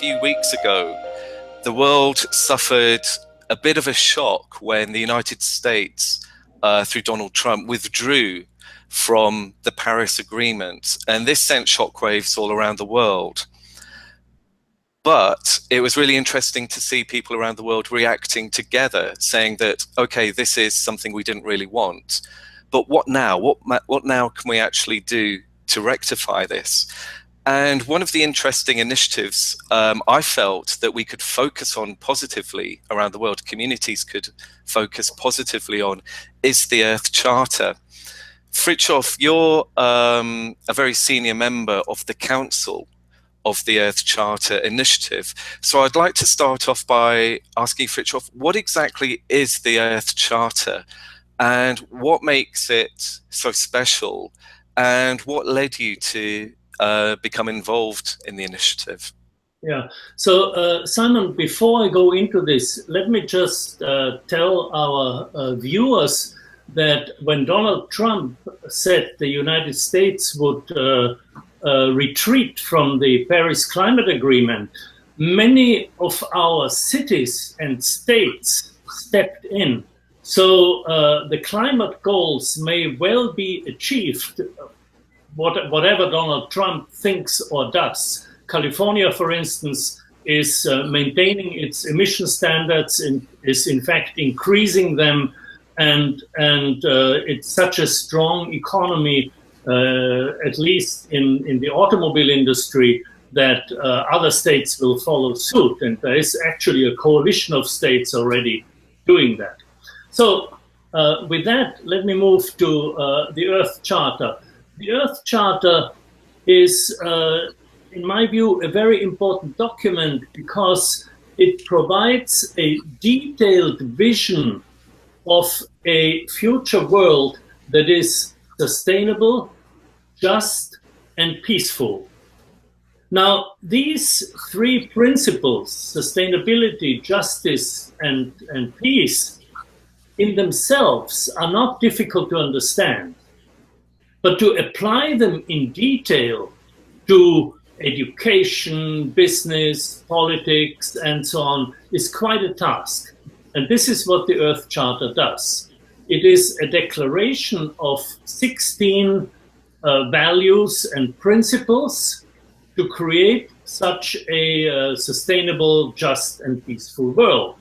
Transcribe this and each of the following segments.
few weeks ago, the world suffered a bit of a shock when the United States, through Donald Trump, withdrew from the Paris Agreement. And this sent shockwaves all around the world. But it was really interesting to see people around the world reacting together, saying that, okay, this is something we didn't really want. But what now? What now can we actually do to rectify this? And one of the interesting initiatives I felt that we could focus on positively around the world, communities could focus positively on, is the Earth Charter. Fritjof, you're a very senior member of the Council of the Earth Charter Initiative. So I'd like to start off by asking Fritjof, what exactly is the Earth Charter and what makes it so special and what led you to become involved in the initiative? Yeah, so Simon, before I go into this, let me just tell our viewers that when Donald Trump said the United States would retreat from the Paris Climate Agreement, many of our cities and states stepped in. So the climate goals may well be achieved, whatever Donald Trump thinks or does. California, for instance, is maintaining its emission standards and is in fact increasing them, and it's such a strong economy, at least in the automobile industry, that other states will follow suit, and there is actually a coalition of states already doing that. So with that, let me move to the Earth Charter. The Earth Charter is, in my view, a very important document because it provides a detailed vision of a future world that is sustainable, just, and peaceful. Now, these three principles, sustainability, justice, and peace, in themselves are not difficult to understand. But to apply them in detail to education, business, politics, and so on is quite a task. And this is what the Earth Charter does. It is a declaration of 16 values and principles to create such a sustainable, just, and peaceful world.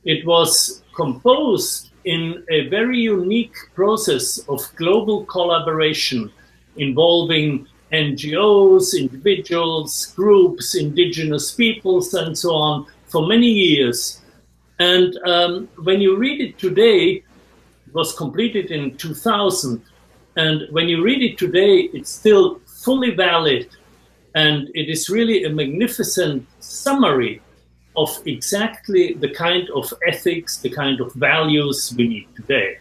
It was composed in a very unique process of global collaboration involving NGOs, individuals, groups, indigenous peoples, and so on for many years. And when you read it today, it was completed in 2000, and when you read it today, it's still fully valid, and it is really a magnificent summary of exactly the kind of ethics, the kind of values we need today.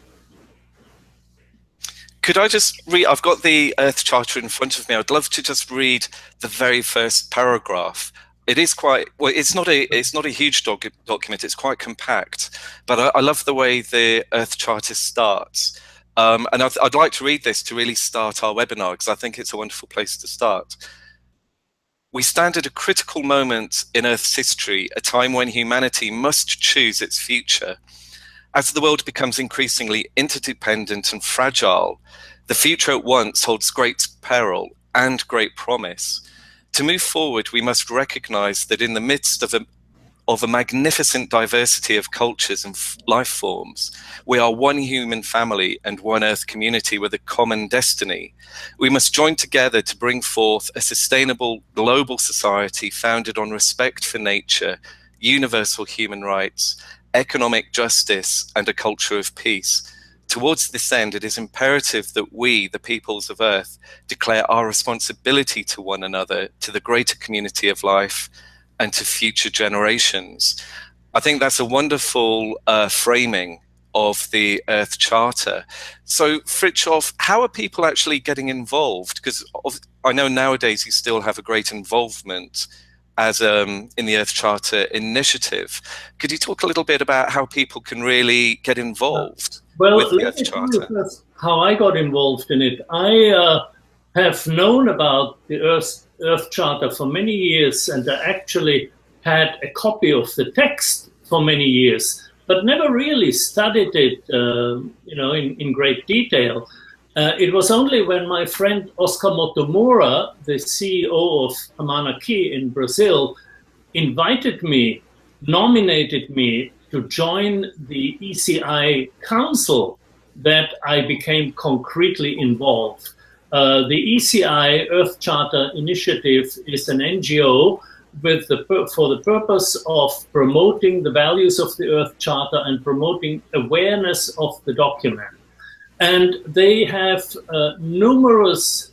Could I just read, I've got the Earth Charter in front of me. I'd love to just read the very first paragraph. It is quite, well, it's not a huge document, it's quite compact, but I love the way the Earth Charter starts. And I'd like to read this to really start our webinar, because I think it's a wonderful place to start. We stand at a critical moment in Earth's history, a time when humanity must choose its future. As the world becomes increasingly interdependent and fragile, the future at once holds great peril and great promise. To move forward, we must recognize that in the midst of a magnificent diversity of cultures and life forms, we are one human family and one Earth community with a common destiny. We must join together to bring forth a sustainable global society founded on respect for nature, universal human rights, economic justice, and a culture of peace. Towards this end, it is imperative that we, the peoples of Earth, declare our responsibility to one another, to the greater community of life, and to future generations. I think that's a wonderful framing of the Earth Charter. So, Fritjof, how are people actually getting involved? Because I know nowadays you still have a great involvement as in the Earth Charter initiative. Could you talk a little bit about how people can really get involved with the Earth Charter? How I got involved in it. I have known about the Earth Charter for many years, and I actually had a copy of the text for many years, but never really studied it, in great detail. It was only when my friend Oscar Motomura, the CEO of Amana Key in Brazil, nominated me to join the ECI Council, that I became concretely involved. The ECI Earth Charter Initiative is an NGO for the purpose of promoting the values of the Earth Charter and promoting awareness of the document. And they have numerous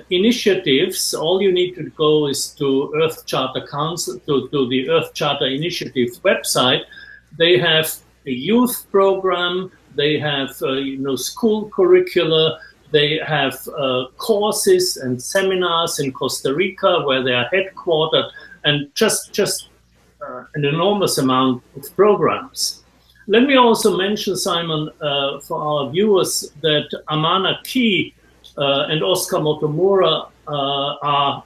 initiatives. All you need to go is to Earth Charter Council, to the Earth Charter Initiative website. They have a youth program. They have school curricula. They have courses and seminars in Costa Rica where they are headquartered, and just an enormous amount of programs. Let me also mention, Simon, for our viewers, that Amana Key and Oscar Motomura are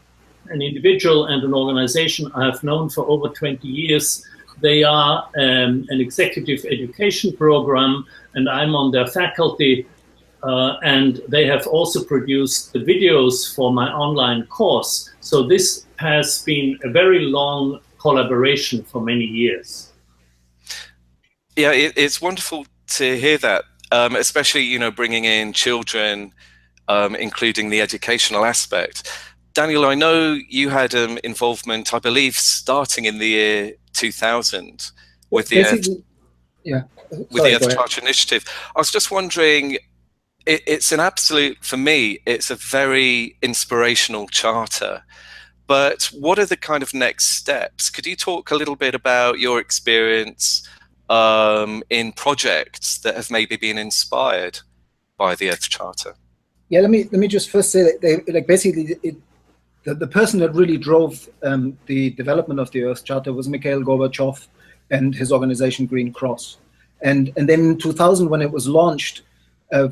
an individual and an organization I have known for over 20 years. They are an executive education program, and I'm on their faculty. And they have also produced the videos for my online course. So this has been a very long collaboration for many years. Yeah, it's wonderful to hear that, especially, bringing in children, including the educational aspect. Daniel, I know you had involvement, I believe, starting in the year 2000 with the Earth Charter Initiative. I was just wondering, it's an absolute, for me, it's a very inspirational charter. But what are the kind of next steps? Could you talk a little bit about your experience in projects that have maybe been inspired by the Earth Charter? Yeah, let me just first say that basically the person that really drove the development of the Earth Charter was Mikhail Gorbachev and his organization Green Cross. And then in 2000, when it was launched,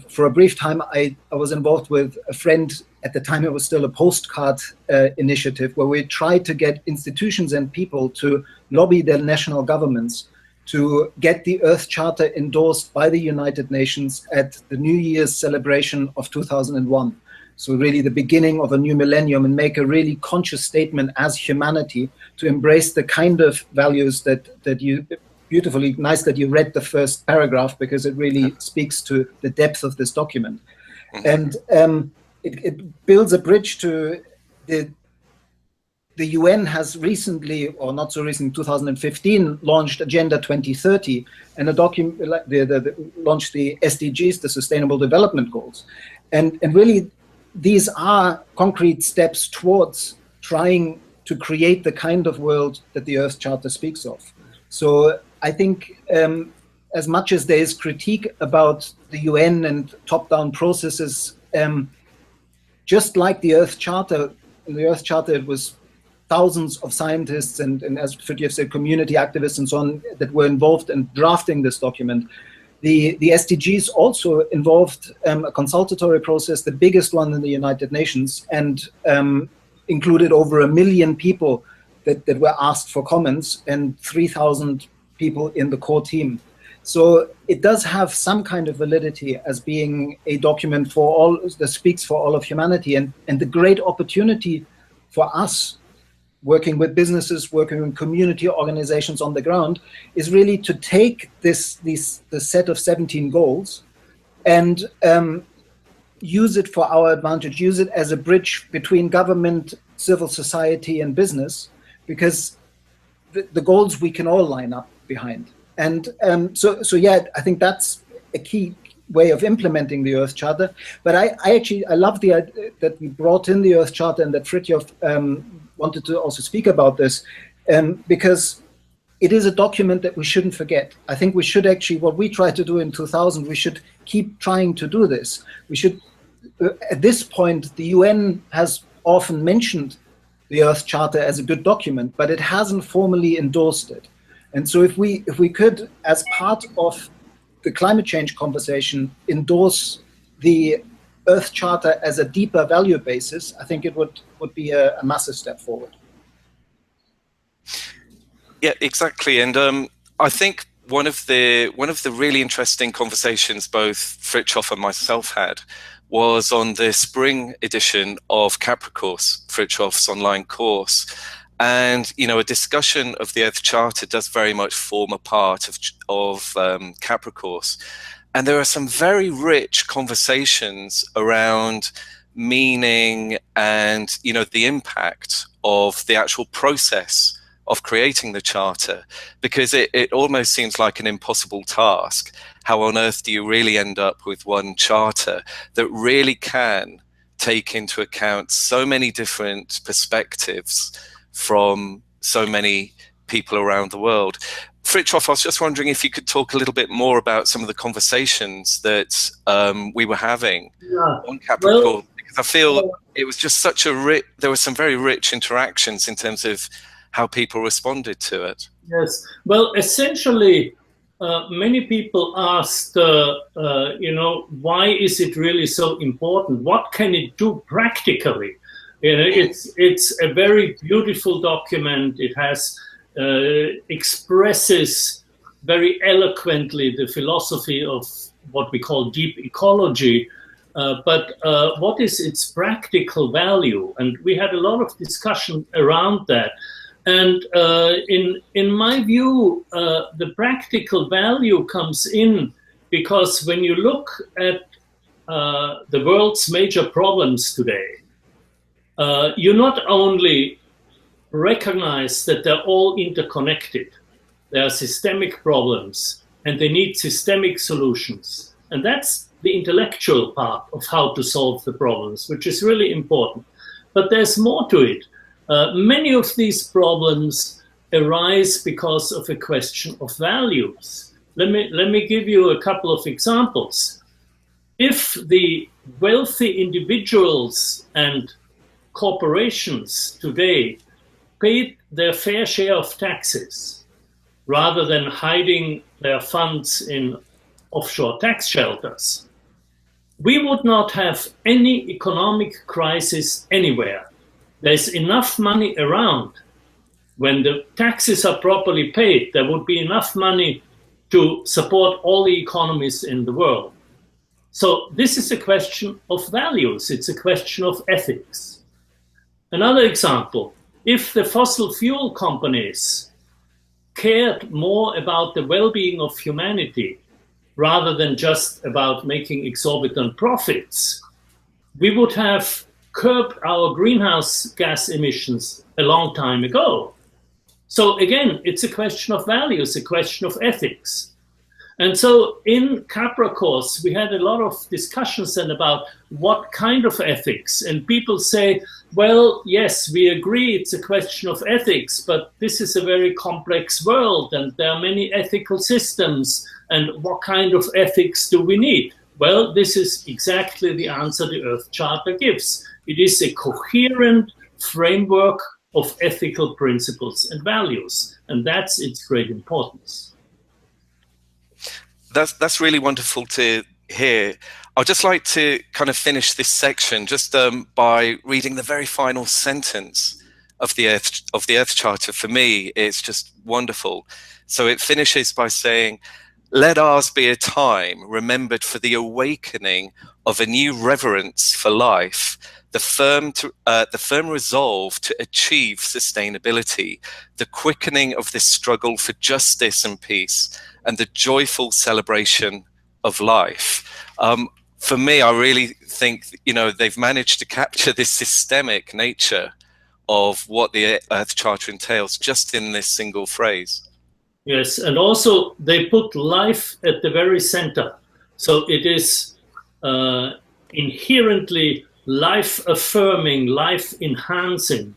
for a brief time, I was involved with a friend. At the time, it was still a postcard initiative where we tried to get institutions and people to lobby their national governments to get the Earth Charter endorsed by the United Nations at the New Year's celebration of 2001. So really the beginning of a new millennium, and make a really conscious statement as humanity to embrace the kind of values that you... Beautifully nice that you read the first paragraph, because it really speaks to the depth of this document. And it builds a bridge to the UN has recently, or not so recent, 2015, launched Agenda 2030, and launched the SDGs, the Sustainable Development Goals. And really, these are concrete steps towards trying to create the kind of world that the Earth Charter speaks of. So I think as much as there is critique about the UN and top-down processes, just like the Earth Charter, in the Earth Charter it was thousands of scientists and as Fritjof said, community activists and so on that were involved in drafting this document. The SDGs also involved a consultatory process, the biggest one in the United Nations, and included over 1 million people that were asked for comments, and 3,000 people in the core team. So it does have some kind of validity as being a document for all, that speaks for all of humanity, and the great opportunity for us working with businesses, working with community organizations on the ground, is really to take the set of 17 goals and use it for our advantage, use it as a bridge between government, civil society, and business, because the goals we can all line up behind. And so yeah, I think that's a key way of implementing the Earth Charter. But I love the idea that we brought in the Earth Charter, and that Fritjof wanted to also speak about this, because it is a document that we shouldn't forget. I think we should actually, what we tried to do in 2000, we should keep trying to do this. We should, at this point, the UN has often mentioned the Earth Charter as a good document, but it hasn't formally endorsed it. And so if we could, as part of the climate change conversation, endorse the Earth Charter as a deeper value basis, I think it would be a massive step forward. Yeah, exactly. And I think one of the really interesting conversations both Fritjof and myself had was on the spring edition of Capra course, Fritjof's online course. And, you know, a discussion of the Earth Charter does very much form a part of Capra course. And there are some very rich conversations around meaning and, you know, the impact of the actual process of creating the charter, because it almost seems like an impossible task. How on earth do you really end up with one charter that really can take into account so many different perspectives from so many people around the world? Fritjof, I was just wondering if you could talk a little bit more about some of the conversations that we were having on Capricorn, because I feel it was just such a there were some very rich interactions in terms of how people responded to it. Yes. Well, essentially, many people asked, you know, why is it really so important? What can it do practically? You know, it's a very beautiful document. It has expresses very eloquently the philosophy of what we call deep ecology. But what is its practical value? And we had a lot of discussion around that. And in my view, the practical value comes in because when you look at the world's major problems today, you not only recognize that they're all interconnected, there are systemic problems and they need systemic solutions. And that's the intellectual part of how to solve the problems, which is really important. But there's more to it. Many of these problems arise because of a question of values. Let me give you a couple of examples. If the wealthy individuals and corporations today paid their fair share of taxes rather than hiding their funds in offshore tax shelters, we would not have any economic crisis anywhere. There's enough money around. When the taxes are properly paid, there would be enough money to support all the economies in the world. So this is a question of values. It's a question of ethics. Another example, if the fossil fuel companies cared more about the well-being of humanity rather than just about making exorbitant profits, we would have curbed our greenhouse gas emissions a long time ago. So again, it's a question of values, a question of ethics. And so in Capra course, we had a lot of discussions then about what kind of ethics. And people say, well, yes, we agree it's a question of ethics, but this is a very complex world and there are many ethical systems. And what kind of ethics do we need? Well, this is exactly the answer the Earth Charter gives. It is a coherent framework of ethical principles and values. And that's its great importance. That's really wonderful to hear. I'd just like to kind of finish this section just by reading the very final sentence of the Earth Charter. For me, it's just wonderful. So it finishes by saying, "Let ours be a time remembered for the awakening of a new reverence for life, the firm resolve to achieve sustainability, the quickening of this struggle for justice and peace, and the joyful celebration of life." For me, I really think, you know, they've managed to capture this systemic nature of what the Earth Charter entails just in this single phrase. Yes, and also they put life at the very center. So it is inherently life-affirming, life-enhancing.